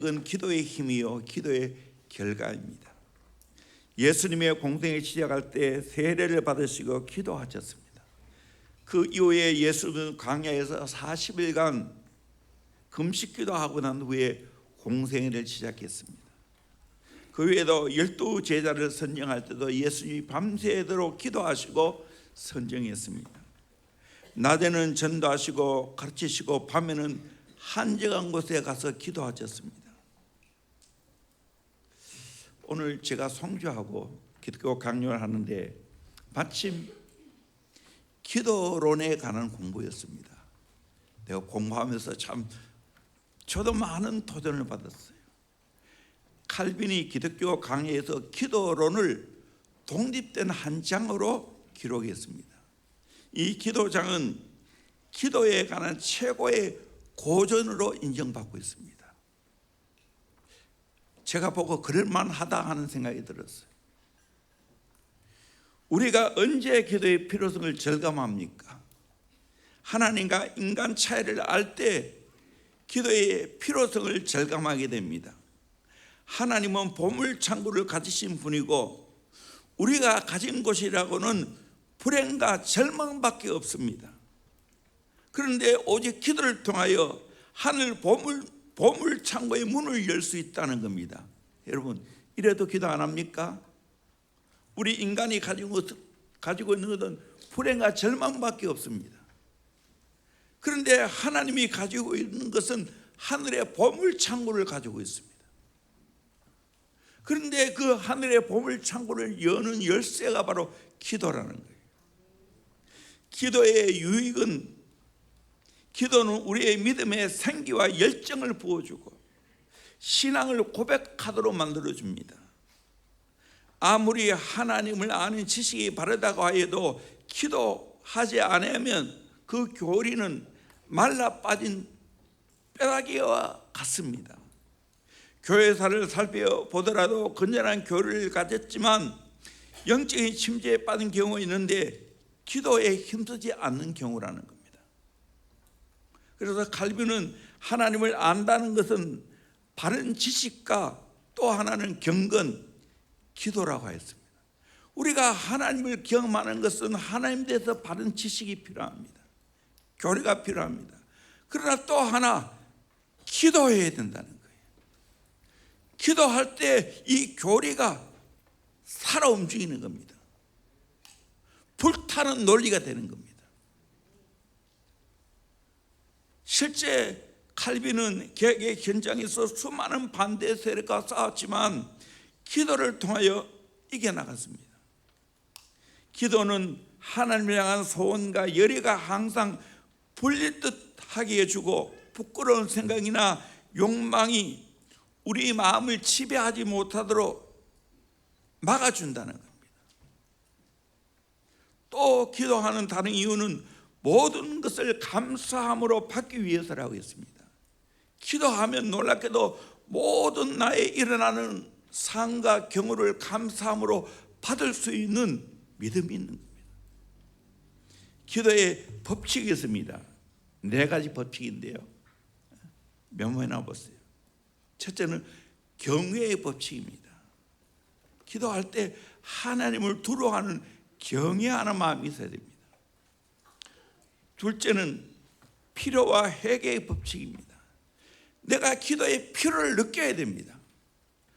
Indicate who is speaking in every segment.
Speaker 1: 그건 기도의 힘이요 기도의 결과입니다. 예수님의 공생을 시작할 때 세례를 받으시고 기도하셨습니다. 그 이후에 예수는 광야에서 40일간 금식 기도하고 난 후에 공생애를 시작했습니다. 그 외에도 12 제자를 선정할 때도 예수님이 밤새도록 기도하시고 선정했습니다. 낮에는 전도하시고 가르치시고 밤에는 한적한 곳에 가서 기도하셨습니다. 오늘 제가 성주하고 기독교 강연을 하는데 마침 기도론에 관한 공부였습니다. 내가 공부하면서 참 저도 많은 도전을 받았어요. 칼빈이 기독교 강해에서 기도론을 독립된 한 장으로 기록했습니다. 이 기도장은 기도에 관한 최고의 고전으로 인정받고 있습니다. 제가 보고 그럴만하다 하는 생각이 들었어요. 우리가 언제 기도의 필요성을 절감합니까? 하나님과 인간 차이를 알 때 기도의 필요성을 절감하게 됩니다. 하나님은 보물창고를 가지신 분이고 우리가 가진 것이라고는 불행과 절망밖에 없습니다. 그런데 오직 기도를 통하여 하늘 보물창고의 문을 열 수 있다는 겁니다. 여러분, 이래도 기도 안 합니까? 우리 인간이 가지고 있는 것은 불행과 절망밖에 없습니다. 그런데 하나님이 가지고 있는 것은 하늘의 보물창고를 가지고 있습니다. 그런데 그 하늘의 보물창고를 여는 열쇠가 바로 기도라는 거예요. 기도의 유익은, 기도는 우리의 믿음의 생기와 열정을 부어주고 신앙을 고백하도록 만들어줍니다. 아무리 하나님을 아는 지식이 바르다고 하여도 기도하지 않으면 그 교리는 말라 빠진 뼈다귀와 같습니다. 교회사를 살펴보더라도 건전한 교리를 가졌지만 영적인 침체에 빠진 경우가 있는데 기도에 힘쓰지 않는 경우라는 겁니다. 그래서 칼빈은 하나님을 안다는 것은 바른 지식과 또 하나는 경건, 기도라고 했습니다. 우리가 하나님을 경험하는 것은 하나님에 대해서 바른 지식이 필요합니다. 교리가 필요합니다. 그러나 또 하나 기도해야 된다는 거예요. 기도할 때 이 교리가 살아 움직이는 겁니다. 불타는 논리가 되는 겁니다. 실제 칼빈은 개혁의 현장에서 수많은 반대 세력과 싸웠지만 기도를 통하여 이겨나갔습니다. 기도는 하나님을 향한 소원과 열의가 항상 불릴 듯 하게 해주고 부끄러운 생각이나 욕망이 우리 마음을 지배하지 못하도록 막아준다는 겁니다. 또 기도하는 다른 이유는 모든 것을 감사함으로 받기 위해서라고 했습니다. 기도하면 놀랍게도 모든 나에 일어나는 상과 경우를 감사함으로 받을 수 있는 믿음이 있는 겁니다. 기도의 법칙이 있습니다. 4가지 법칙인데요. 메모해놔 보세요. 첫째는 경외의 법칙입니다. 기도할 때 하나님을 두려워하는 경외하는 마음이 있어야 됩니다. 둘째는 필요와 회개의 법칙입니다. 내가 기도의 필요를 느껴야 됩니다.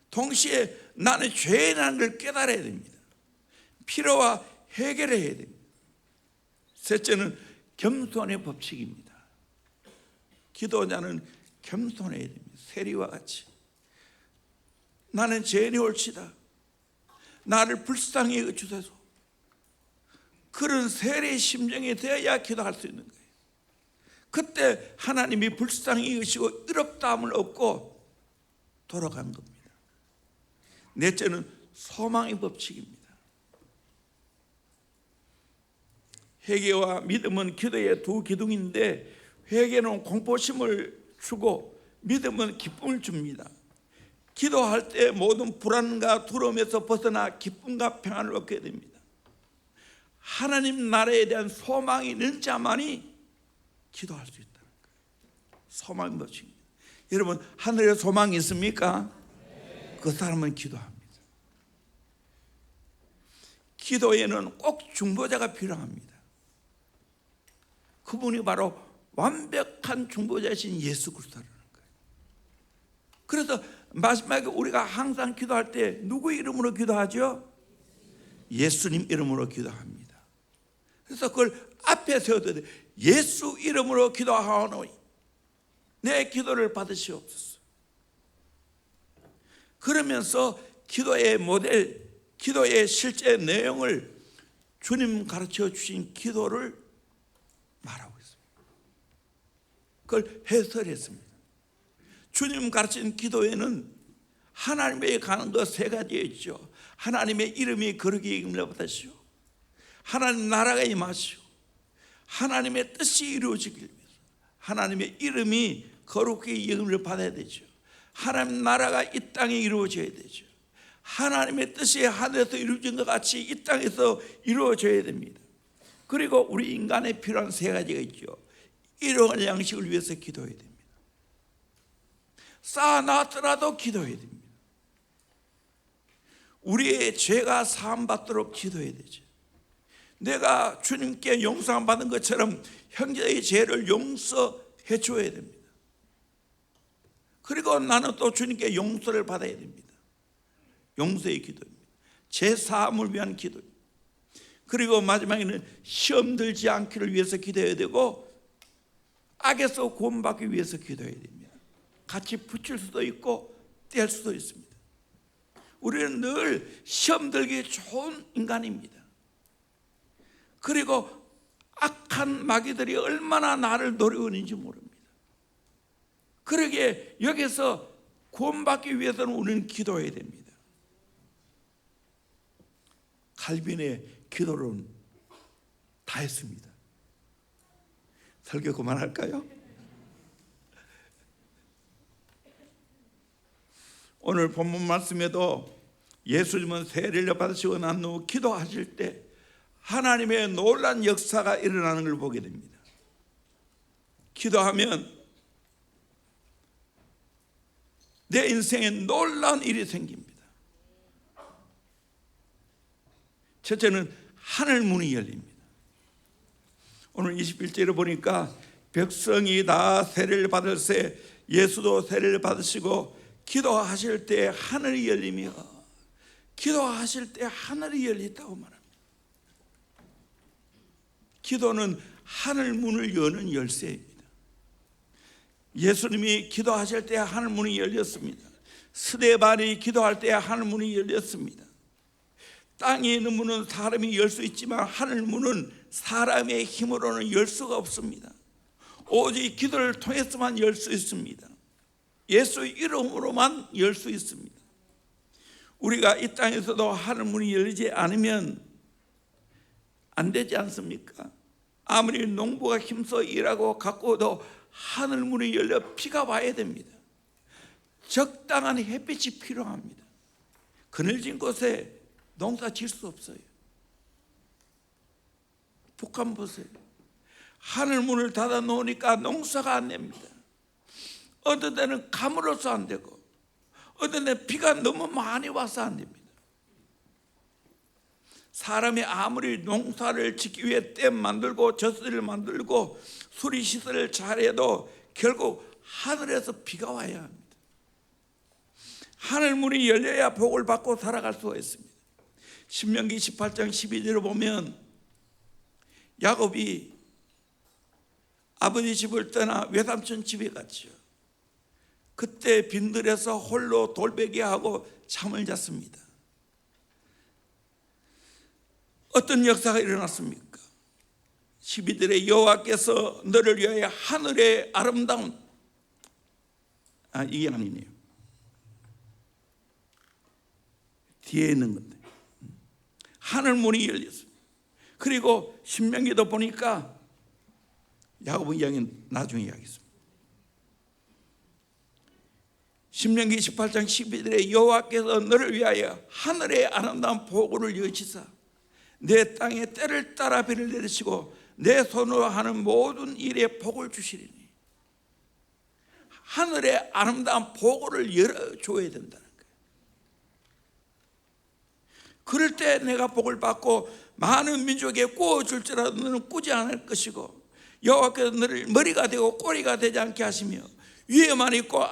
Speaker 1: 동시에 나는 죄라는 걸 깨달아야 됩니다. 필요와 회개를 해야 됩니다. 셋째는 겸손의 법칙입니다. 기도자는 겸손해야 됩니다. 세리와 같이 나는 죄인이 옳지다. 나를 불쌍히 여겨주소서. 그런 세리의 심정이 되어야 기도할 수 있는 거예요. 그때 하나님이 불쌍히 여기시고 의롭다함을 얻고 돌아간 겁니다. 넷째는 소망의 법칙입니다. 회개와 믿음은 기도의 두 기둥인데 회개는 공포심을 주고 믿음은 기쁨을 줍니다. 기도할 때 모든 불안과 두려움에서 벗어나 기쁨과 평안을 얻게 됩니다. 하나님 나라에 대한 소망이 있는 자만이 기도할 수 있다는 거예요. 소망의 법칙입니다. 여러분, 하늘에 소망이 있습니까? 그 사람은 기도합니다. 기도에는 꼭 중보자가 필요합니다. 그분이 바로 완벽한 중보자이신 예수 그리스도라는 거예요. 그래서 마지막에 우리가 항상 기도할 때 누구 이름으로 기도하죠? 예수님 이름으로 기도합니다. 그래서 그걸 앞에 세워둬야 돼요. 예수 이름으로 기도하오니 내 기도를 받으시옵소서. 그러면서 기도의 모델, 기도의 실제 내용을 주님 가르쳐 주신 기도를 말하고 있습니다. 그걸 해설했습니다. 주님 가르친 기도에는 하나님에 가는 것 세 가지 있죠. 하나님의 이름이 거룩히 여김을 받으시오, 하나님 나라가 임하시오, 하나님의 뜻이 이루어지길 위해서 하나님의 이름이 거룩히 여김을 받아야 되죠. 하나님 나라가 이 땅에 이루어져야 되죠. 하나님의 뜻이 하늘에서 이루어진 것 같이 이 땅에서 이루어져야 됩니다. 그리고 우리 인간에 필요한 세 가지가 있죠. 일용할 양식을 위해서 기도해야 됩니다. 쌓아놨더라도 기도해야 됩니다. 우리의 죄가 사함받도록 기도해야 되죠. 내가 주님께 용서받은 것처럼 형제의 죄를 용서해 줘야 됩니다. 그리고 나는 또 주님께 용서를 받아야 됩니다. 용서의 기도입니다. 죄 사함을 위한 기도입니다. 그리고 마지막에는 시험 들지 않기를 위해서 기도해야 되고 악에서 구원받기 위해서 기도해야 됩니다. 같이 붙일 수도 있고 뗄 수도 있습니다. 우리는 늘 시험 들기 좋은 인간입니다. 그리고 악한 마귀들이 얼마나 나를 노려오는지 모릅니다. 그러기에 여기서 구원받기 위해서는 우리는 기도해야 됩니다. 칼빈의 기도는 다 했습니다. 설교 그만할까요? 오늘 본문 말씀에도 예수님은 세례를 받으시고 난 후 기도하실 때 하나님의 놀라운 역사가 일어나는 걸 보게 됩니다. 기도하면 내 인생에 놀라운 일이 생깁니다. 첫째는 하늘 문이 열립니다. 오늘 21절에 보니까 백성이 다 세례를 받을새 예수도 세례를 받으시고 기도하실 때 하늘이 열리며, 기도하실 때 하늘이 열렸다고 말합니다. 기도는 하늘 문을 여는 열쇠입니다. 예수님이 기도하실 때 하늘 문이 열렸습니다. 스데반이 기도할 때 하늘 문이 열렸습니다. 땅에 있는 문은 사람이 열 수 있지만 하늘 문은 사람의 힘으로는 열 수가 없습니다. 오직 기도를 통해서만 열 수 있습니다. 예수 이름으로만 열 수 있습니다. 우리가 이 땅에서도 하늘 문이 열리지 않으면 안 되지 않습니까? 아무리 농부가 힘써 일하고 가꾸어도 하늘 문이 열려 비가 와야 됩니다. 적당한 햇빛이 필요합니다. 그늘진 곳에 농사 질 수 없어요. 북한 보세요. 하늘 문을 닫아 놓으니까 농사가 안 됩니다. 어떤 데는 가물어서 안 되고 어떤 데는 비가 너무 많이 와서 안 됩니다. 사람이 아무리 농사를 짓기 위해 댐 만들고 젖을 만들고 수리시설을 잘해도 결국 하늘에서 비가 와야 합니다. 하늘 문이 열려야 복을 받고 살아갈 수가 있습니다. 신명기 18장 12절을 보면 야곱이 아버지 집을 떠나 외삼촌 집에 갔죠. 그때 빈들에서 홀로 돌베개하고 잠을 잤습니다. 어떤 역사가 일어났습니까? 12절에 여호와께서 너를 위하여 하늘의 아름다운 이게 아니네요. 뒤에 있는 건데 하늘 문이 열렸습니다. 그리고 신명기도 보니까 야곱 이야기는 나중에 이야기했습니다. 신명기 18장 12절에 여호와께서 너를 위하여 하늘의 아름다운 보고를 여시사 내 땅에 때를 따라 비를 내리시고 내 손으로 하는 모든 일에 복을 주시리니 하늘의 아름다운 보고를 열어줘야 된다는 거예요. 그럴 때 내가 복을 받고 많은 민족에 꾸어줄지라도 너는 꾸지 않을 것이고, 여호와께서 너를 머리가 되고 꼬리가 되지 않게 하시며 위에만 있고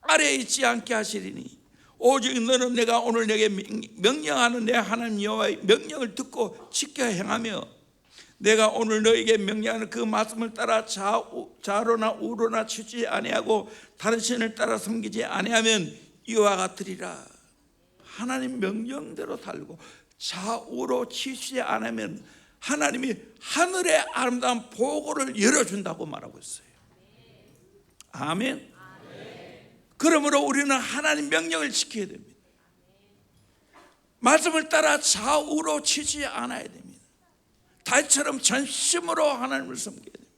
Speaker 1: 아래에 있지 않게 하시리니, 오직 너는 내가 오늘 내게 명령하는 내 하나님 여호와의 명령을 듣고 지켜 행하며, 내가 오늘 너에게 명령하는 그 말씀을 따라 좌로나 우로나 치지 아니하고 다른 신을 따라 섬기지 아니하면 이와 같으리라. 하나님 명령대로 살고 좌우로 치지 않으면 하나님이 하늘의 아름다운 보고를 열어준다고 말하고 있어요. 아멘. 그러므로 우리는 하나님 명령을 지켜야 됩니다. 말씀을 따라 좌우로 치지 않아야 됩니다. 다윗처럼 전심으로 하나님을 섬겨야 됩니다.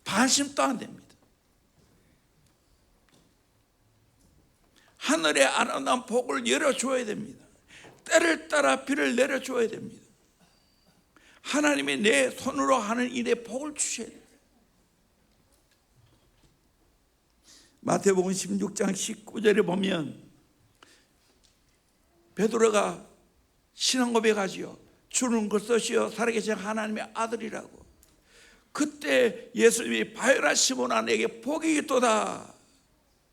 Speaker 1: 반심도 안 됩니다. 하늘의 아름다운 복을 열어줘야 됩니다. 때를 따라 비를 내려줘야 됩니다. 하나님이 내 손으로 하는 일에 복을 주셔야 됩니다. 마태복음 16장 19절에 보면 베드로가 신앙 고백하지요. 주는 그리스도시요 살아계신 하나님의 아들이라고. 그때 예수님이 바요나 시몬아 내게 복이 있도다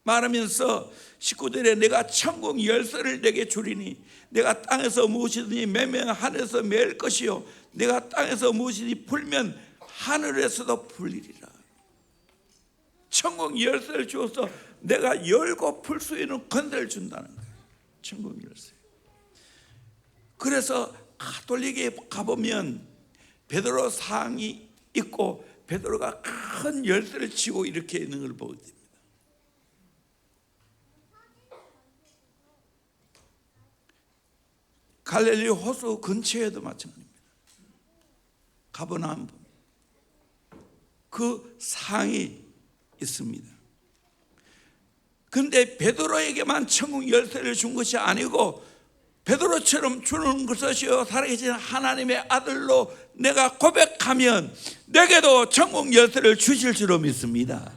Speaker 1: 말하면서 19절에 내가 천국 열쇠를 내게 주리니 내가 땅에서 무엇이든지 매면 하늘에서 매일 것이요 내가 땅에서 무엇이든지 풀면 하늘에서도 풀리리라. 천국 열쇠를 주어서 내가 열고 풀 수 있는 권세를 준다는 거예요. 천국 열쇠. 그래서 가톨릭에 가보면 베드로 상이 있고 베드로가 큰 열쇠를 쥐고 이렇게 있는 걸 보게 됩니다. 갈릴리 호수 근처에도 마찬가지입니다. 가버나움 그 상이 있습니다. 그런데 베드로에게만 천국 열쇠를 준 것이 아니고 베드로처럼 주는 것이요 살아계신 하나님의 아들로 내가 고백하면 내게도 천국 열쇠를 주실 줄로 믿습니다.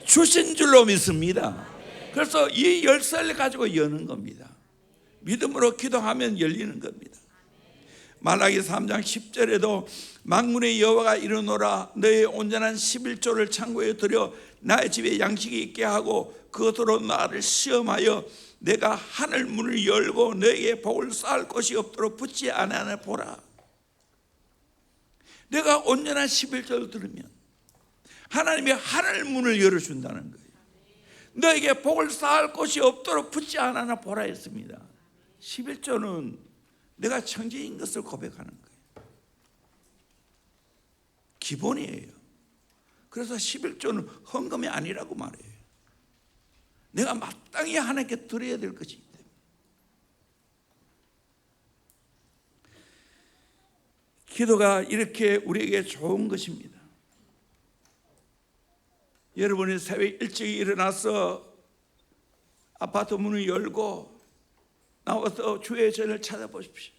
Speaker 1: 주신 줄로 믿습니다. 그래서 이 열쇠를 가지고 여는 겁니다. 믿음으로 기도하면 열리는 겁니다. 말라기 3장 10절에도 만군의 여호와가 이르노라 너의 온전한 11조를 창고에 들여 나의 집에 양식이 있게 하고 그것으로 나를 시험하여 내가 하늘 문을 열고 너에게 복을 쌓을 것이 없도록 붙지 않아 보라. 내가 온전한 11조를 들으면 하나님이 하늘 문을 열어준다는 거예요. 너에게 복을 쌓을 것이 없도록 붙지 않아 보라 했습니다. 11조는 내가 천지인 것을 고백하는 거예요. 기본이에요. 그래서 11조는 헌금이 아니라고 말해요. 내가 마땅히 하나님께 드려야 될 것이기 때문에. 기도가 이렇게 우리에게 좋은 것입니다. 여러분이 새벽 일찍 일어나서 아파트 문을 열고 나와서 주의 전을 찾아보십시오.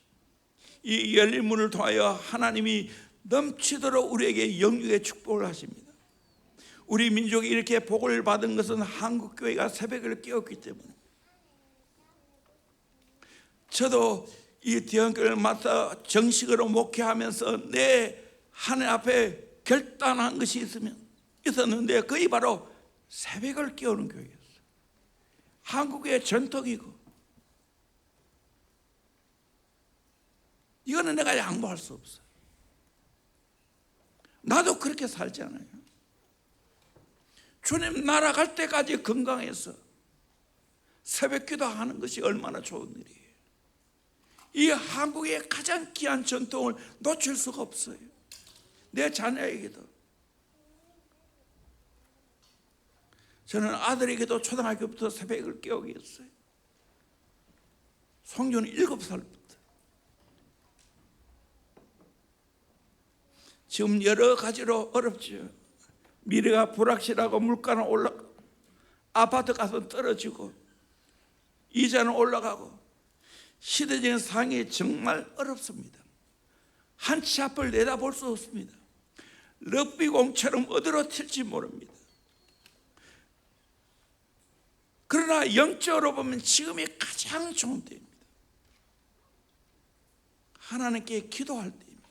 Speaker 1: 이 열린 문을 통하여 하나님이 넘치도록 우리에게 영육의 축복을 하십니다. 우리 민족이 이렇게 복을 받은 것은 한국교회가 새벽을 깨웠기 때문에. 저도 이 대형교회를 맡아 정식으로 목회하면서 내 하늘 앞에 결단한 것이 있었는데 그게 바로 새벽을 깨우는 교회였어요. 한국의 전통이고 이거는 내가 양보할 수 없어요. 나도 그렇게 살지 않아요. 주님 나라 갈 때까지 건강해서 새벽 기도하는 것이 얼마나 좋은 일이에요. 이 한국의 가장 귀한 전통을 놓칠 수가 없어요. 내 자녀에게도. 저는 아들에게도 초등학교부터 새벽을 깨우게 했어요. 성조는 7살부터. 지금 여러 가지로 어렵죠. 미래가 불확실하고 물가는 올라가고 아파트 값은 떨어지고 이자는 올라가고 시대적인 상황이 정말 어렵습니다. 한 치 앞을 내다볼 수 없습니다. 럭비공처럼 어디로 튈지 모릅니다. 그러나 영적으로 보면 지금이 가장 좋은 때입니다. 하나님께 기도할 때입니다.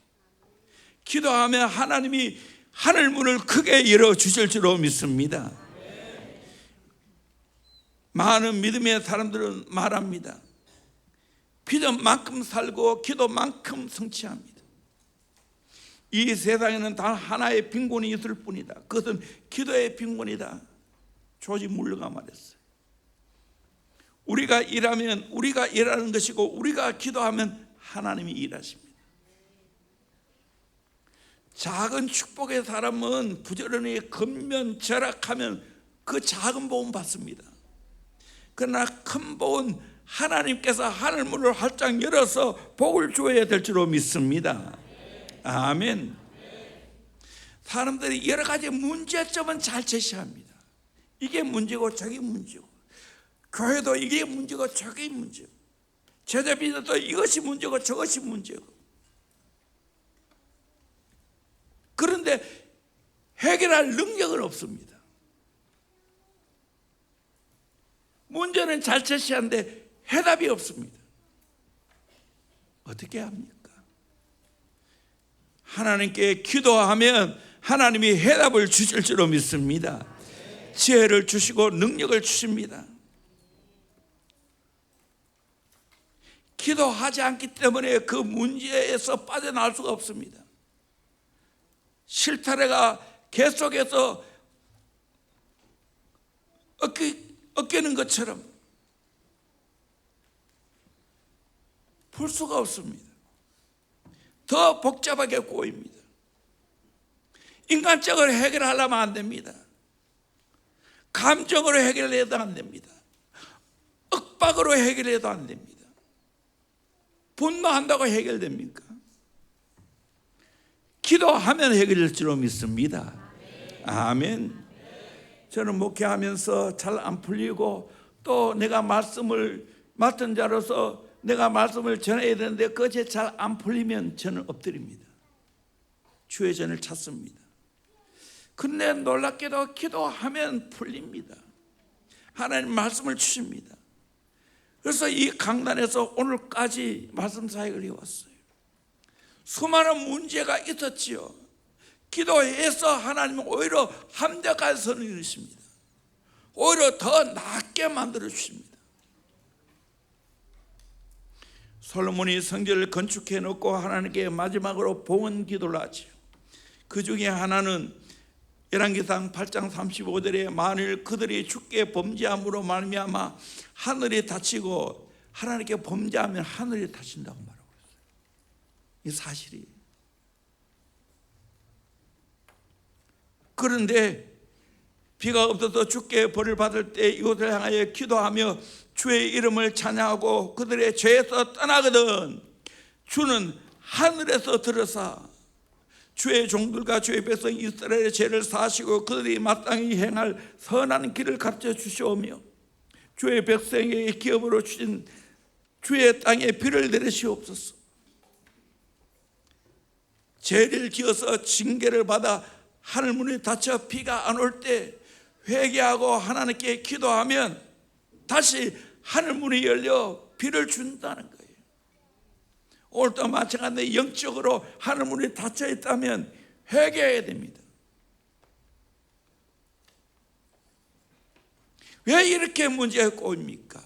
Speaker 1: 기도하면 하나님이 하늘 문을 크게 열어주실 줄로 믿습니다. 많은 믿음의 사람들은 말합니다. 믿음만큼 살고 기도만큼 성취합니다. 이 세상에는 단 하나의 빈곤이 있을 뿐이다. 그것은 기도의 빈곤이다. 조지 물러가 말했어요. 우리가 일하면 우리가 일하는 것이고, 우리가 기도하면 하나님이 일하십니다. 작은 축복의 사람은 부지런히 근면 절약하면 그 작은 복은 받습니다. 그러나 큰 복은 하나님께서 하늘 문을 활짝 열어서 복을 줘야 될 줄로 믿습니다. 아멘. 사람들이 여러 가지 문제점은 잘 제시합니다. 이게 문제고 저게 문제고, 교회도 이게 문제고 저게 문제고, 제자비도 이것이 문제고 저것이 문제고. 그런데 해결할 능력은 없습니다. 문제는 잘 제시하는데 해답이 없습니다. 어떻게 합니까? 하나님께 기도하면 하나님이 해답을 주실 줄로 믿습니다. 지혜를 주시고 능력을 주십니다. 기도하지 않기 때문에 그 문제에서 빠져나올 수가 없습니다. 실타래가 계속해서 꺾이는 것처럼 풀 수가 없습니다. 더 복잡하게 꼬입니다. 인간적으로 해결하려면 안 됩니다. 감정으로 해결해도 안 됩니다. 윽박으로 해결해도 안 됩니다. 분노한다고 해결됩니까? 기도하면 해결될 줄로 믿습니다. 아멘. 저는 목회하면서 잘 안 풀리고, 또 내가 말씀을 맡은 자로서 내가 말씀을 전해야 되는데 그것이 잘 안 풀리면 저는 엎드립니다. 주의 전을 찾습니다. 근데 놀랍게도 기도하면 풀립니다. 하나님 말씀을 주십니다. 그래서 이 강단에서 오늘까지 말씀 사역을 해왔어요. 수많은 문제가 있었지요. 기도해서 하나님은 오히려 합력한 선을 이루십니다. 오히려 더 낫게 만들어 주십니다. 솔로몬이 성전을 건축해 놓고 하나님께 마지막으로 봉헌 기도를 하죠. 그 중에 하나는 열왕기상 8장 35절에 만일 그들이 주께 범죄함으로 말미암아 하늘이 닫히고, 하나님께 범죄하면 하늘이 닫힌다고 말하고 있어요. 이 사실이에요. 그런데 비가 없어서 주께 벌을 받을 때 이곳을 향하여 기도하며 주의 이름을 찬양하고 그들의 죄에서 떠나거든 주는 하늘에서 들으사 주의 종들과 주의 백성 이스라엘의 죄를 사하시고 그들이 마땅히 행할 선한 길을 가르쳐 주시오며 주의 백성에게 기업으로 주신 주의 땅에 비를 내리시옵소서. 죄를 지어서 징계를 받아 하늘문이 닫혀 비가 안 올 때 회개하고 하나님께 기도하면 다시 하늘문이 열려 비를 준다는 거예요. 오늘도 마찬가지로 영적으로 하늘문이 닫혀 있다면 회개해야 됩니다. 왜 이렇게 문제가 꼬입니까?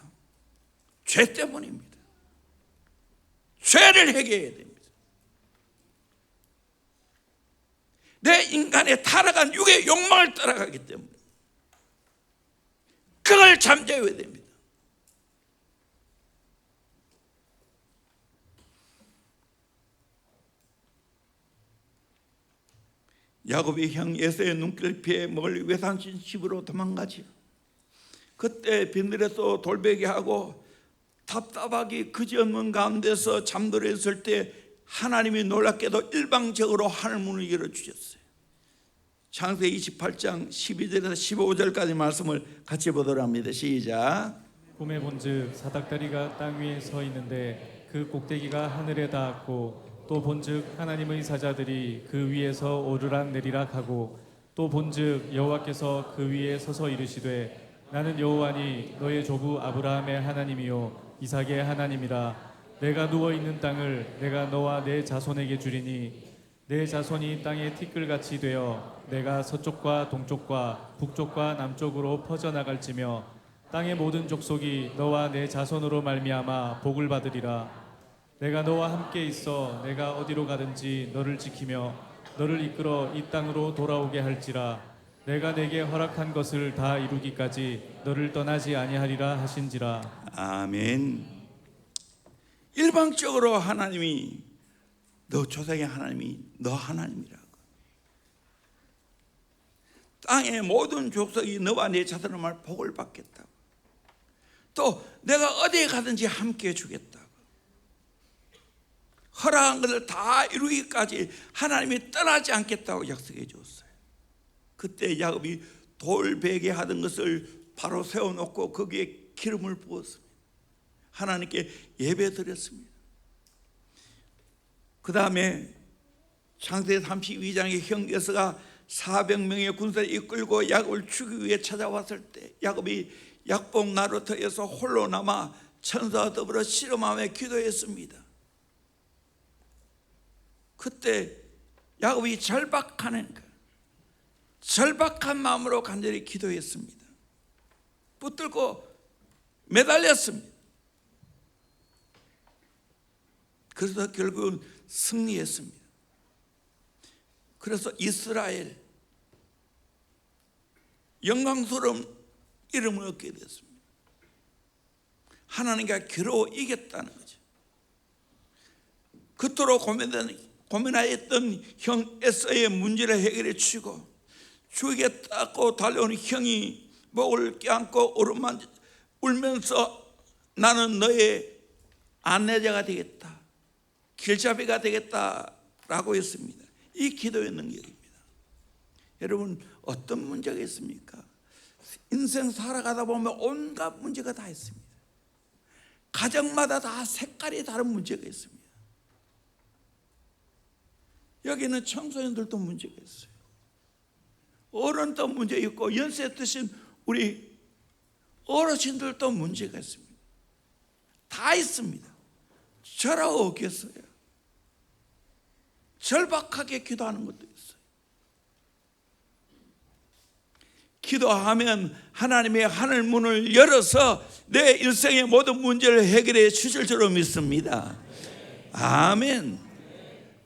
Speaker 1: 죄 때문입니다. 죄를 회개해야 됩니다. 내 인간의 타락한 육의 욕망을 따라가기 때문에 그걸 잠재워야 됩니다. 야곱이 형 에서의 눈길을 피해 멀리 외삼촌 집으로 도망가지요. 그때 빈들에서 돌베개하고 답답하기 그지없는 가운데서 잠들어 있을 때 하나님이 놀랍게도 일방적으로 하늘문을 열어주셨어요. 창세기 28장 12절에서 15절까지 말씀을 같이 보도록 합니다. 시작.
Speaker 2: 꿈에 본즉 사닥다리가 땅 위에 서 있는데 그 꼭대기가 하늘에 닿았고 또 본즉 하나님의 사자들이 그 위에서 오르락 내리락 하고 또 본즉 여호와께서 그 위에 서서 이르시되 나는 여호와니 너의 조부 아브라함의 하나님이요 이삭의 하나님이라. 내가 누워 있는 땅을 내가 너와 내 자손에게 주리니 내 자손이 땅의 티끌같이 되어 내가 서쪽과 동쪽과 북쪽과 남쪽으로 퍼져나갈지며 땅의 모든 족속이 너와 내 자손으로 말미암아 복을 받으리라. 내가 너와 함께 있어 내가 어디로 가든지 너를 지키며 너를 이끌어 이 땅으로 돌아오게 할지라. 내가 내게 허락한 것을 다 이루기까지 너를 떠나지 아니하리라 하신지라.
Speaker 1: 아멘. 일방적으로 하나님이 너 조상의 하나님이 너 하나님이라고, 땅의 모든 족속이 너와 내 자손의 말 복을 받겠다고, 또 내가 어디에 가든지 함께 해주겠다고, 허락한 것을 다 이루기까지 하나님이 떠나지 않겠다고 약속해 주었어요. 그때 야곱이 돌베개 하던 것을 바로 세워놓고 거기에 기름을 부었습니다. 하나님께 예배드렸습니다. 그 다음에 창세기 32장의 형제서가 400명의 군사를 이끌고 야곱을 죽이기 위해 찾아왔을 때 야곱이 약복 나루터에서 홀로 남아 천사와 더불어 씨름하며 기도했습니다. 그때 야곱이 절박한 마음으로 간절히 기도했습니다. 붙들고 매달렸습니다. 그래서 결국은 승리했습니다. 그래서 이스라엘, 영광스러운 이름을 얻게 됐습니다. 하나님과 겨루어 이겼다는 거죠. 그토록 고민하였던 형 에서의 문제를 해결해 주시고 죽이겠다고 달려오는 형이 목을 껴안고 울면서 나는 너의 안내자가 되겠다, 길잡이가 되겠다라고 했습니다. 이 기도의 능력입니다. 여러분, 어떤 문제가 있습니까? 인생 살아가다 보면 온갖 문제가 다 있습니다. 가정마다 다 색깔이 다른 문제가 있습니다. 여기는 청소년들도 문제가 있어요. 어른도 문제 있고 연세 드신 우리 어르신들도 문제가 있습니다. 다 있습니다. 저라고 없겠어요. 절박하게 기도하는 것도 있어요. 기도하면 하나님의 하늘 문을 열어서 내 일생의 모든 문제를 해결해 주실 줄로 믿습니다. 아멘.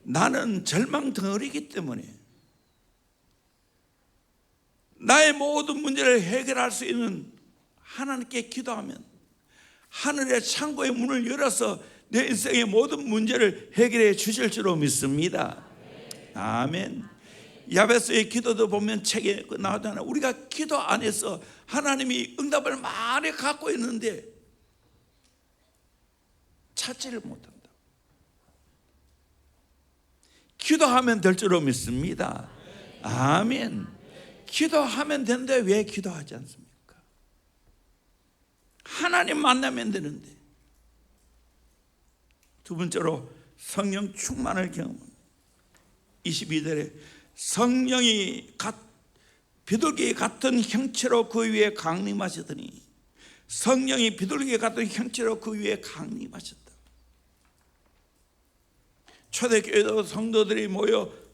Speaker 1: 나는 절망 덩어리이기 때문에 나의 모든 문제를 해결할 수 있는 하나님께 기도하면 하늘의 창고의 문을 열어서 내 인생의 모든 문제를 해결해 주실 줄로 믿습니다. 아멘. 야베스의 기도도 보면 책에 나오잖아요. 우리가 기도 안에서 하나님이 응답을 많이 갖고 있는데 찾지를 못한다. 기도하면 될 줄로 믿습니다. 아멘. 기도하면 되는데 왜 기도하지 않습니까? 하나님 만나면 되는데. 두 번째로 성령 충만을 경험합니다. 22절에 성령이 비둘기 같은 형체로 그 위에 강림하시더니, 성령이 비둘기 같은 형체로 그 위에 강림하셨다. 초대교회도 성도들이 모여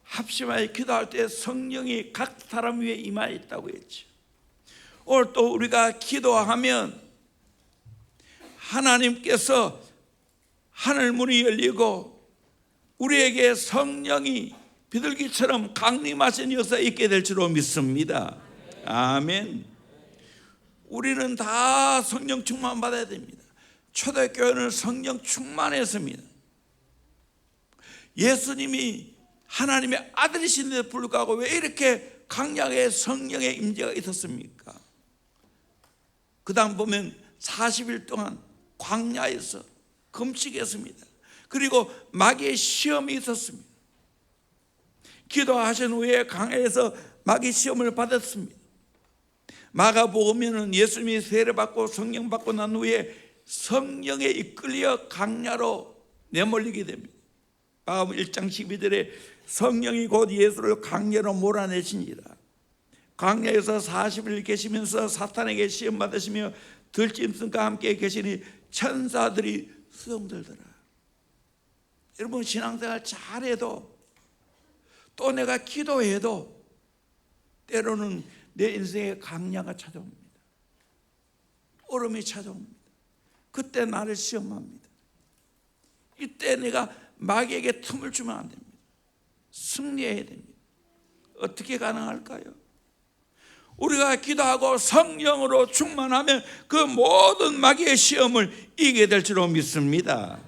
Speaker 1: 합심하여 기도할 때 성령이 각 사람 위에 임하였다고 했죠. 오늘 또 우리가 기도하면 하나님께서 하늘 문이 열리고 우리에게 성령이 비둘기처럼 강림하신 역사가 있게 될 줄로 믿습니다. 아멘. 우리는 다 성령 충만 받아야 됩니다. 초대교회는 성령 충만했습니다. 예수님이 하나님의 아들이신데도 불구하고 왜 이렇게 강력의 성령의 임재가 있었습니까? 그 다음 보면 40일 동안 광야에서 금식했습니다. 그리고 마귀의 시험이 있었습니다. 기도하신 후에 강야에서 마귀 시험을 받았습니다. 마가복음에는 예수님이 세례받고 성령 받고 난 후에 성령에 이끌려 강야로 내몰리게 됩니다. 마가복음 1장 12절에 성령이 곧 예수를 강야로 몰아내시니라. 광야에서 40일 계시면서 사탄에게 시험 받으시며 들짐승과 함께 계시니 천사들이 수종들더라. 여러분, 신앙생활 잘해도 또 내가 기도해도 때로는 내 인생에 강야가 찾아옵니다. 얼음이 찾아옵니다. 그때 나를 시험합니다. 이때 내가 마귀에게 틈을 주면 안 됩니다. 승리해야 됩니다. 어떻게 가능할까요? 우리가 기도하고 성령으로 충만하면 그 모든 마귀의 시험을 이기게 될 줄로 믿습니다.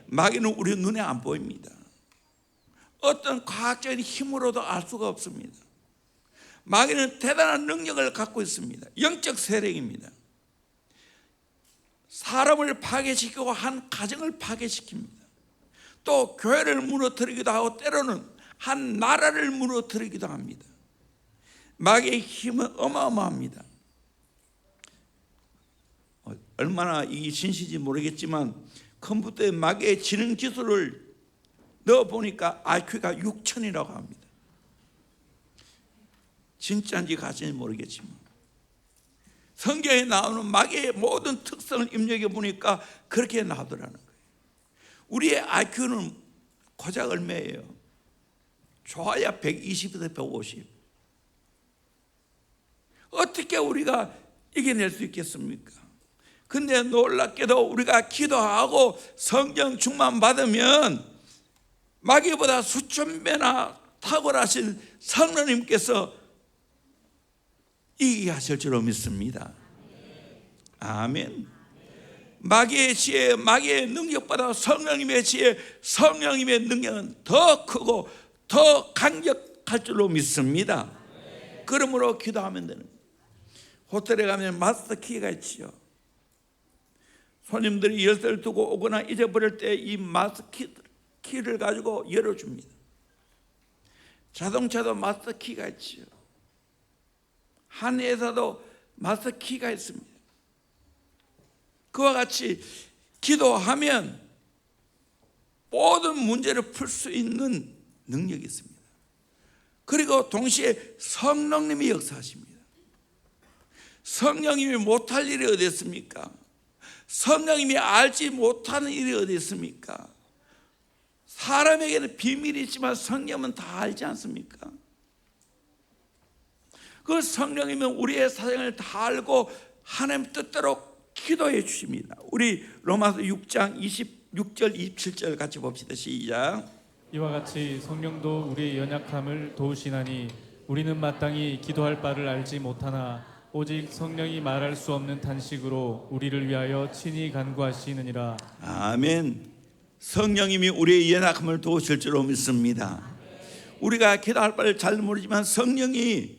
Speaker 1: 마귀는 우리 눈에 안 보입니다. 어떤 과학적인 힘으로도 알 수가 없습니다. 마귀는 대단한 능력을 갖고 있습니다. 영적 세력입니다. 사람을 파괴시키고 한 가정을 파괴시킵니다. 또 교회를 무너뜨리기도 하고 때로는 한 나라를 무너뜨리기도 합니다. 마귀의 힘은 어마어마합니다. 얼마나 이 진실인지 모르겠지만 컴퓨터에 마귀의 지능 기술을 넣어보니까 IQ가 6000이라고 합니다. 진짜인지 가짜인지 모르겠지만 성경에 나오는 마귀의 모든 특성을 입력해 보니까 그렇게 나오더라는 거예요. 우리의 IQ는 고작 얼마예요? 좋아야 120에서 150. 어떻게 우리가 이겨낼 수 있겠습니까? 근데 놀랍게도 우리가 기도하고 성령 충만 받으면 마귀보다 수천 배나 탁월하신 성령님께서 이기게 하실 줄로 믿습니다. 아멘. 마귀의 지혜, 마귀의 능력보다 성령님의 지혜, 성령님의 능력은 더 크고 더 강력할 줄로 믿습니다. 그러므로 기도하면 되는 거예요. 호텔에 가면 마스터 키가 있지요. 손님들이 열쇠를 두고 오거나 잊어버릴 때 이 마스터 키를 가지고 열어줍니다. 자동차도 마스터 키가 있지요. 한 회사도 마스터 키가 있습니다. 그와 같이 기도하면 모든 문제를 풀 수 있는 능력이 있습니다. 그리고 동시에 성령님이 역사하십니다. 성령님이 못할 일이 어디 있습니까? 성령님이 알지 못하는 일이 어디 있습니까? 사람에게는 비밀이 있지만 성령은 다 알지 않습니까? 그 성령님은 우리의 사정을 다 알고 하나님 뜻대로 기도해 주십니다. 우리 로마서 6장 26절 27절 같이 봅시다. 시작.
Speaker 2: 이와 같이 성령도 우리의 연약함을 도우시나니 우리는 마땅히 기도할 바를 알지 못하나 오직 성령이 말할 수 없는 탄식으로 우리를 위하여 친히 간구하시느니라.
Speaker 1: 아멘. 성령님이 우리의 연약함을 도우실 줄로 믿습니다. 우리가 기도할 바를 잘 모르지만 성령이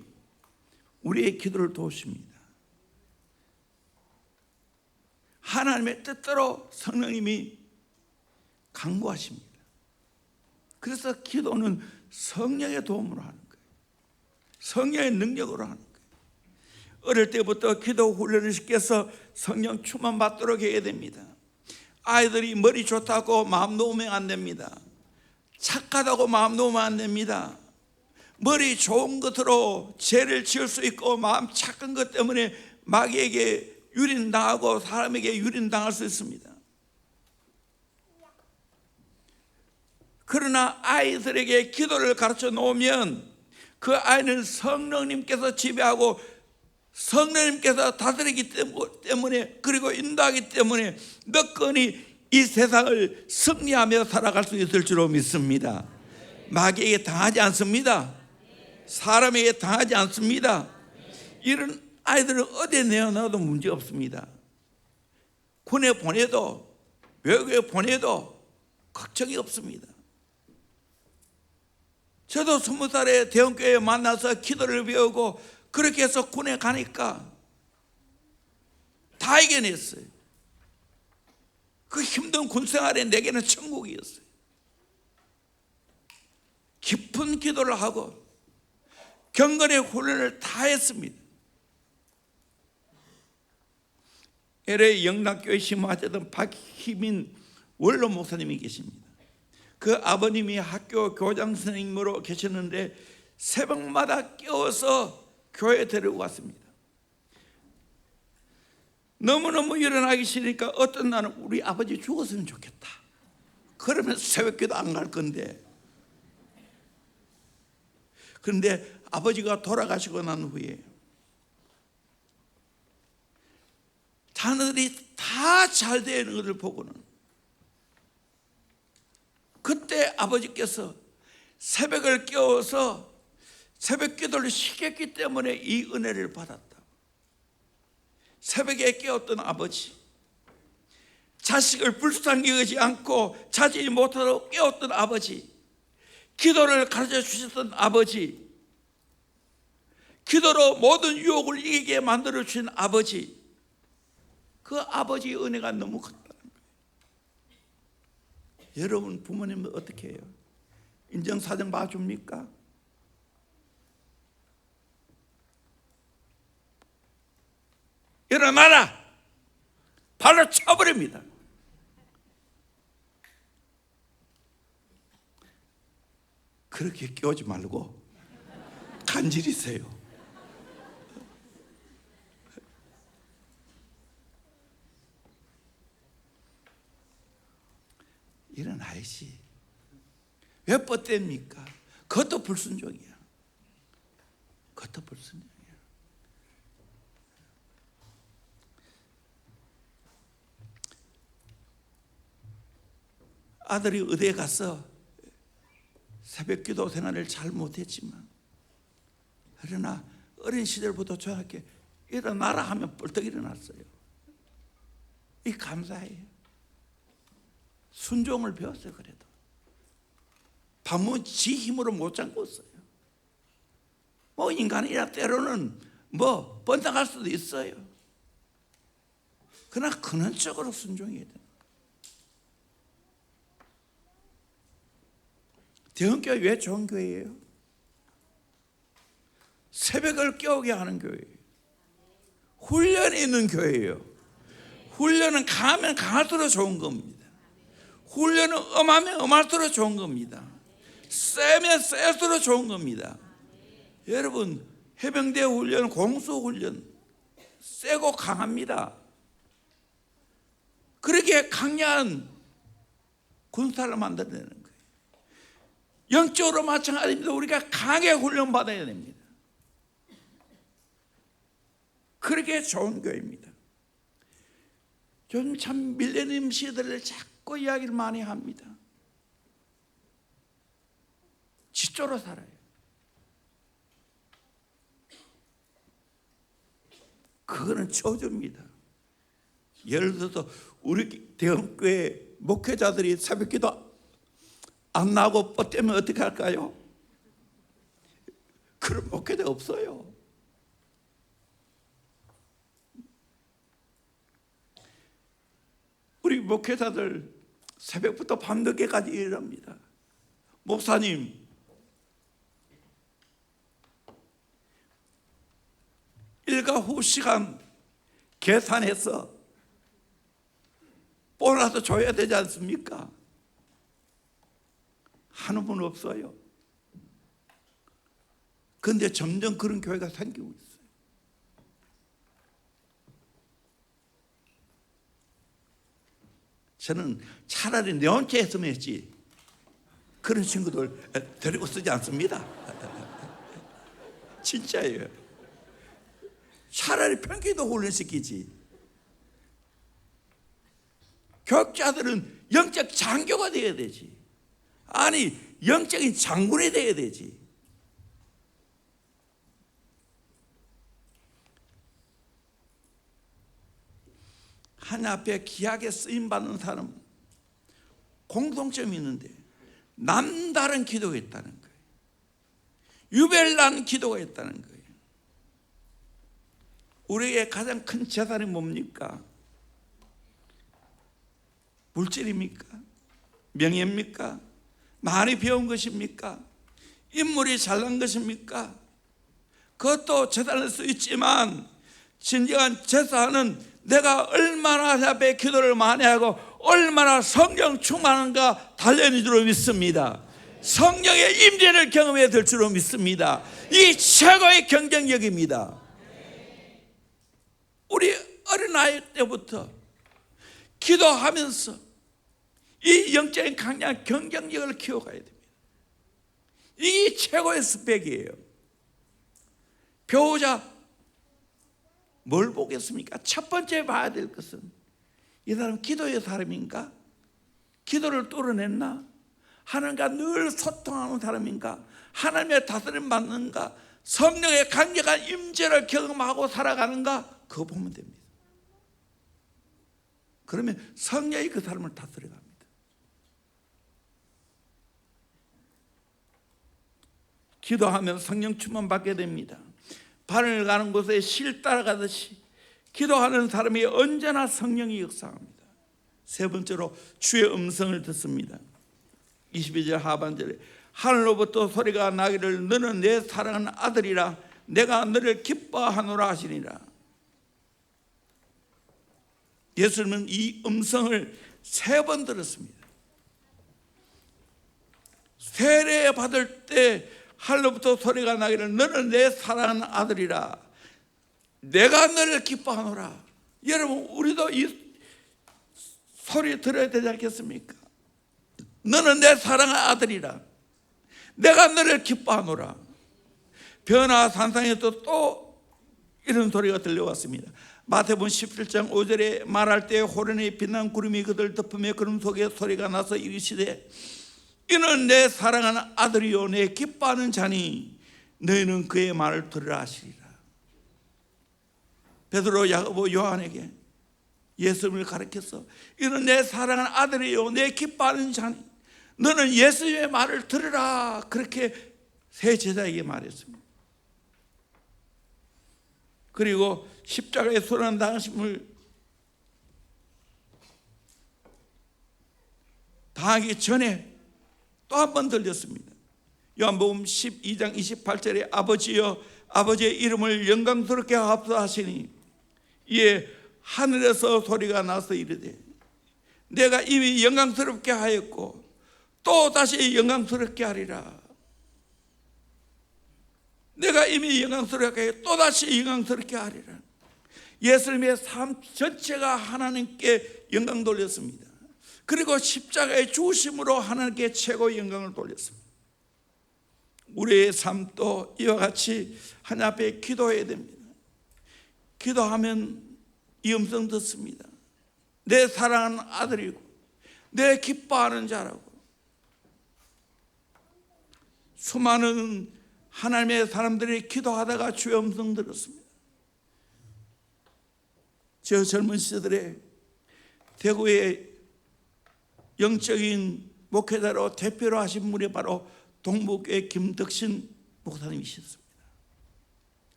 Speaker 1: 우리의 기도를 도우십니다. 하나님의 뜻대로 성령님이 간구하십니다. 그래서 기도는 성령의 도움으로 하는 거예요. 성령의 능력으로 하는 거예요. 어릴 때부터 기도 훈련을 시켜서 성령 충만 받도록 해야 됩니다. 아이들이 머리 좋다고 마음 놓으면 안 됩니다. 착하다고 마음 놓으면 안 됩니다. 머리 좋은 것으로 죄를 지을 수 있고 마음 착한 것 때문에 마귀에게 유린당하고 사람에게 유린당할 수 있습니다. 그러나 아이들에게 기도를 가르쳐 놓으면 그 아이는 성령님께서 지배하고 성령님께서 다스리기 때문에 그리고 인도하기 때문에 너끈히 이 세상을 승리하며 살아갈 수 있을 줄로 믿습니다. 마귀에게 당하지 않습니다. 사람에게 당하지 않습니다. 이런 아이들은 어디에 내어놔도 문제 없습니다. 군에 보내도 외국에 보내도 걱정이 없습니다. 저도 20살에 대형교회에 만나서 기도를 배우고 그렇게 해서 군에 가니까 다 이겨냈어요. 그 힘든 군생활에 내게는 천국이었어요. 깊은 기도를 하고 경건의 훈련을 다 했습니다. LA 영락교회 심화하셨던 박희민 원로 목사님이 계십니다. 그 아버님이 학교 교장 선생님으로 계셨는데 새벽마다 깨워서 교회에 데리고 갔습니다. 너무너무 일어나기 싫으니까 어떤 날은 우리 아버지 죽었으면 좋겠다. 그러면 새벽기도 안 갈 건데. 그런데 아버지가 돌아가시고 난 후에 자녀들이 다 잘 되는 것을 보고는 그때 아버지께서 새벽을 깨워서 새벽 기도를 시켰기 때문에 이 은혜를 받았다. 새벽에 깨웠던 아버지, 자식을 불쌍히 여기지 않고 자지 못하도록 깨웠던 아버지, 기도를 가르쳐 주셨던 아버지, 기도로 모든 유혹을 이기게 만들어 주신 아버지, 그 아버지의 은혜가 너무 컸다는 거예요. 여러분 부모님은 어떻게 해요? 인정사정 봐줍니까? 일어나라! 발로 쳐버립니다. 그렇게 깨우지 말고 간질이세요. 일어나야지. 왜 뻗댑니까? 그것도 불순종이야. 그것도 불순종이야. 아들이 의대에 가서 새벽 기도 생활을 잘 못했지만, 그러나 어린 시절부터 저렇게 일어나라 하면 벌떡 일어났어요. 이 감사해요. 순종을 배웠어요. 그래도 밤은 지 힘으로 못 잠궜어요. 뭐 인간이라 때로는 뭐 번뜩할 수도 있어요. 그러나 근원적으로 순종해야 돼요. 대형교회 왜 좋은 교회예요? 새벽을 깨우게 하는 교회예요. 훈련이 있는 교회예요. 훈련은 강하면 강할수록 좋은 겁니다. 훈련은 엄하면 엄할수록 좋은 겁니다. 세면 셀수록 좋은 겁니다. 여러분, 해병대 훈련, 공수 훈련 세고 강합니다. 그렇게 강력한 군사를 만들어내는 거예요. 영적으로 마찬가지입니다. 우리가 강하게 훈련받아야 됩니다. 그렇게 좋은 교회입니다. 요즘 참 밀레니엄 시대를 자꾸 이야기를 많이 합니다. 지조로 살아요. 그거는 저주입니다. 예를 들어서 우리 대형교회 목회자들이 새벽기도 안 나오고 뻗대면 어떻게 할까요? 그런 목회자 없어요. 우리 목회자들 새벽부터 밤늦게까지 일합니다. 목사님, 일과 후 시간 계산해서 보너스 줘야 되지 않습니까? 하는 분 없어요. 그런데 점점 그런 교회가 생기고 있어요. 저는 차라리 내 혼자 했으면 했지 그런 친구들 데리고 쓰지 않습니다. 진짜예요. 차라리 평기도 훈련시키지. 교육자들은 영적 장교가 되어야 되지. 아니, 영적인 장군이 되어야 되지. 하나님 앞에 귀하게 쓰임받는 사람 공통점이 있는데 남다른 기도가 있다는 거예요. 유별난 기도가 있다는 거예요. 우리에게 가장 큰 재산이 뭡니까? 물질입니까? 명예입니까? 많이 배운 것입니까? 인물이 잘난 것입니까? 그것도 재산일 수 있지만 진정한 재산은 내가 얼마나 앞에 기도를 많이 하고 얼마나 성령 충만한가 달려있는 줄로 믿습니다. 성령의 임재를 경험해야 될 줄로 믿습니다. 이 최고의 경쟁력입니다. 우리 어린아이 때부터 기도하면서 이 영적인 강력한 경쟁력을 키워가야 됩니다. 이게 최고의 스펙이에요. 배우자 뭘 보겠습니까? 첫 번째 봐야 될 것은 이 사람 기도의 사람인가? 기도를 뚫어냈나? 하나님과 늘 소통하는 사람인가? 하나님의 다스림 받는가? 성령의 강력한 임재를 경험하고 살아가는가? 그거 보면 됩니다. 그러면 성령이 그 사람을 다스려 갑니다. 기도하면 성령 충만 받게 됩니다. 바늘 가는 곳에 실 따라가듯이 기도하는 사람이 언제나 성령이 역사합니다. 세 번째로 주의 음성을 듣습니다. 22절 하반절에 하늘로부터 소리가 나기를 너는 내 사랑하는 아들이라 내가 너를 기뻐하노라 하시니라. 예수님은 이 음성을 3번 들었습니다. 세례 받을 때 하늘로부터 소리가 나기를 너는 내 사랑하는 아들이라 내가 너를 기뻐하노라. 여러분 우리도 이 소리 들어야 되지 않겠습니까? 너는 내 사랑하는 아들이라 내가 너를 기뻐하노라. 변화산상에서 또 이런 소리가 들려왔습니다. 마태복음 17장 5절에 말할 때 호련히 빛난 구름이 그들 덮으며 구름 속에 소리가 나서 이르시되 이는 내 사랑하는 아들이요 내 기뻐하는 자니 너희는 그의 말을 들으라 하시리라. 베드로, 야고보, 요한에게 예수님을 가르쳐서 이는 내 사랑하는 아들이요 내 기뻐하는 자니 너는 예수님의 말을 들으라. 그렇게 세 제자에게 말했습니다. 그리고 십자가에 손을 당하심을 당하기 전에 또 한 번 들렸습니다. 요한복음 12장 28절에 아버지여 아버지의 이름을 영광스럽게 하옵소서 하시니 이에 하늘에서 소리가 나서 이르되 내가 이미 영광스럽게 하였고 또 다시 영광스럽게 하리라. 내가 이미 영광스럽게 하였고 또 다시 영광스럽게 하리라. 예수님의 삶 전체가 하나님께 영광 돌렸습니다. 그리고 십자가의 죽으심으로 하나님께 최고의 영광을 돌렸습니다. 우리의 삶도 이와 같이 하나님 앞에 기도해야 됩니다. 기도하면 이 음성 듣습니다. 내 사랑하는 아들이고 내 기뻐하는 자라고. 수많은 하나님의 사람들이 기도하다가 주의 음성 들었습니다. 저 젊은 시절에 대구의 영적인 목회자로 대표로 하신 분이 바로 동북교회 김덕신 목사님이셨습니다.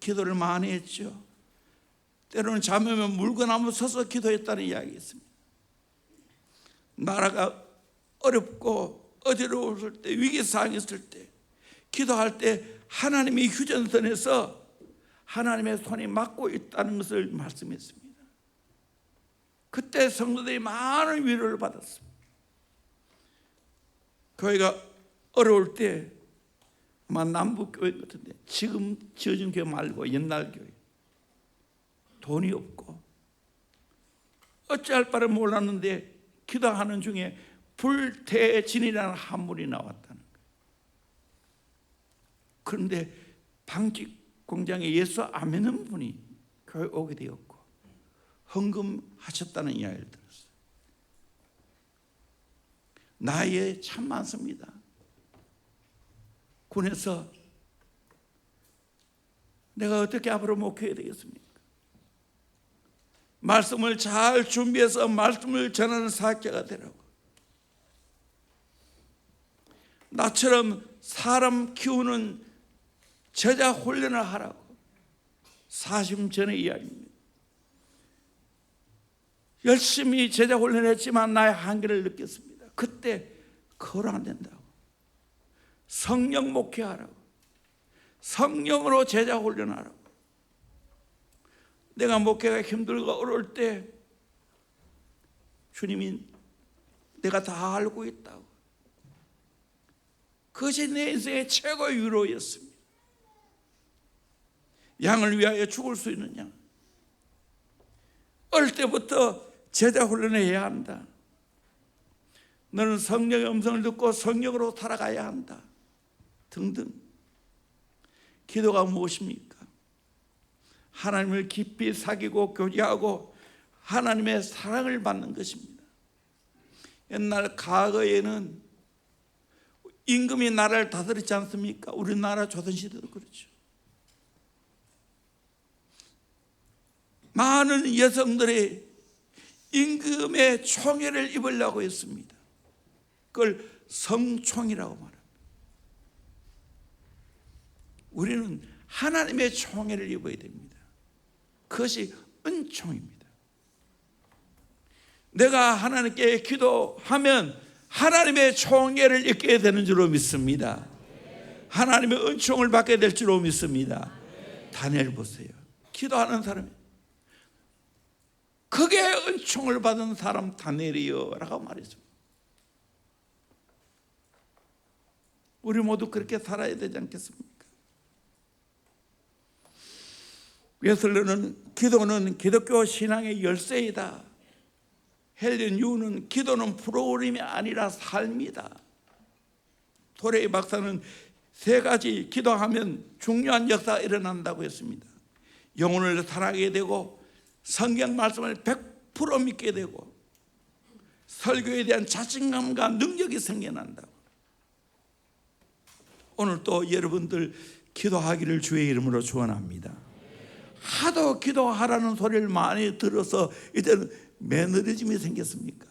Speaker 1: 기도를 많이 했죠. 때로는 잠으면 물건나무 서서 기도했다는 이야기가 있습니다. 나라가 어렵고 어지러울 때, 위기상황이 있을 때 기도할 때 하나님이 휴전선에서 하나님의 손이 막고 있다는 것을 말씀했습니다. 그때 성도들이 많은 위로를 받았습니다. 교회가 어려울 때 아마 남북교회 같은데 지금 지어진 교회 말고 옛날 교회 돈이 없고 어찌할 바를 몰랐는데 기도하는 중에 불태진이라는 한물이 나왔다는 거예요. 그런데 방직 공장에 예수 안 믿는 분이 교회 오게 되었고 헌금하셨다는 이야기를 들었어요. 나이에 참 많습니다. 군에서 내가 어떻게 앞으로 목회해야 되겠습니까? 말씀을 잘 준비해서 말씀을 전하는 사역자가 되라고. 나처럼 사람 키우는 제자 훈련을 하라고. 40년 전의 이야기입니다. 열심히 제자 훈련했지만 나의 한계를 느꼈습니다. 그때 그걸 안 된다고. 성령 목회하라고. 성령으로 제자 훈련하라고. 내가 목회가 힘들고 어려울 때 주님이 내가 다 알고 있다고. 그것이 내 인생의 최고의 위로였습니다. 양을 위하여 죽을 수 있느냐? 어릴 때부터 제자 훈련을 해야 한다. 너는 성령의 음성을 듣고 성령으로 살아가야 한다. 등등. 기도가 무엇입니까? 하나님을 깊이 사귀고 교제하고 하나님의 사랑을 받는 것입니다. 옛날 과거에는 임금이 나라를 다스리지 않습니까? 우리나라 조선시대도 그렇죠. 많은 여성들이 임금의 총애를 입으려고 했습니다. 그걸 성총이라고 말합니다. 우리는 하나님의 총애를 입어야 됩니다. 그것이 은총입니다. 내가 하나님께 기도하면 하나님의 총애를 입게 되는 줄로 믿습니다. 하나님의 은총을 받게 될 줄로 믿습니다. 다니엘 보세요. 기도하는 사람이 그게 은총을 받은 사람 다니엘이요 라고 말했습니다. 우리 모두 그렇게 살아야 되지 않겠습니까? 웨슬리는 기도는 기독교 신앙의 열쇠이다. 헬렌 유는 기도는 프로그램이 아니라 삶이다. 도레이 박사는 3가지 기도하면 중요한 역사가 일어난다고 했습니다. 영혼을 사랑하게 되고 성경 말씀을 100% 믿게 되고 설교에 대한 자신감과 능력이 생겨난다고. 오늘 또 여러분들 기도하기를 주의 이름으로 축원합니다. 하도 기도하라는 소리를 많이 들어서 이제는 매너리즘이 생겼습니까?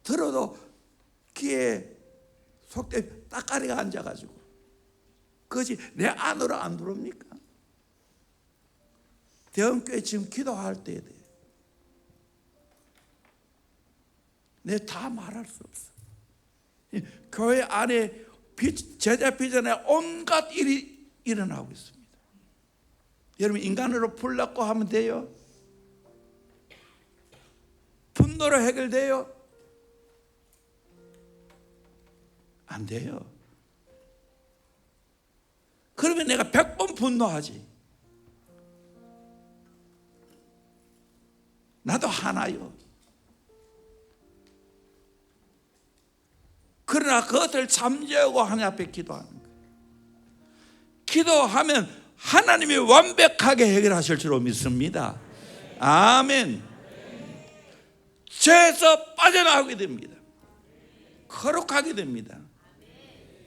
Speaker 1: 들어도 귀에 속대 따까리가 앉아가지고 그것이 내 안으로 안 들어옵니까? 대형교회 지금 기도할 때에 대해 내가 다 말할 수 없어. 교회 안에 제자 비전에 온갖 일이 일어나고 있습니다. 여러분 인간으로 불났고 하면 돼요? 분노로 해결돼요? 안 돼요. 그러면 내가 100번 분노하지. 나도 하나요. 그러나 그것을 잠재우고 하나님 앞에 기도하는 거예요. 기도하면 하나님이 완벽하게 해결하실 줄로 믿습니다. 아멘. 죄에서 빠져나오게 됩니다. 거룩하게 됩니다.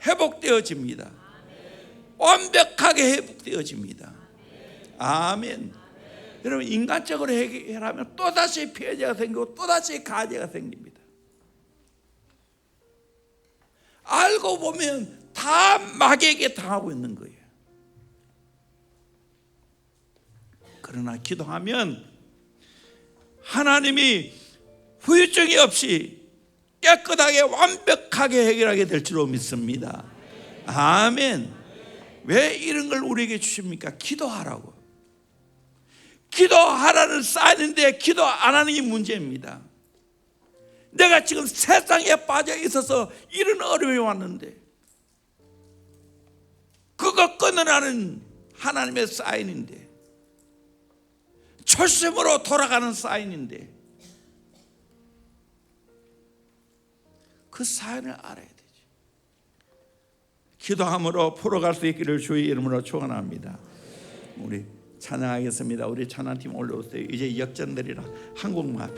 Speaker 1: 회복되어집니다. 완벽하게 회복되어집니다. 아멘. 여러분 인간적으로 해결하면 또다시 피해자가 생기고 또다시 가해자가 생깁니다. 알고 보면 다 마귀에게 당하고 있는 거예요. 그러나 기도하면 하나님이 후유증이 없이 깨끗하게 완벽하게 해결하게 될 줄로 믿습니다. 아멘. 왜 이런 걸 우리에게 주십니까? 기도하라고. 기도하라는 사인인데 기도 안 하는 게 문제입니다. 내가 지금 세상에 빠져 있어서 이런 어려움이 왔는데 그거 끊으라는 하나님의 사인인데 초심으로 돌아가는 사인인데 그 사인을 알아야 되지. 기도함으로 풀어갈 수 있기를 주의 이름으로 축원합니다. 우리 찬양하겠습니다. 우리 찬양팀 올라오세요. 이제 역전되리라. 한국만 합시다.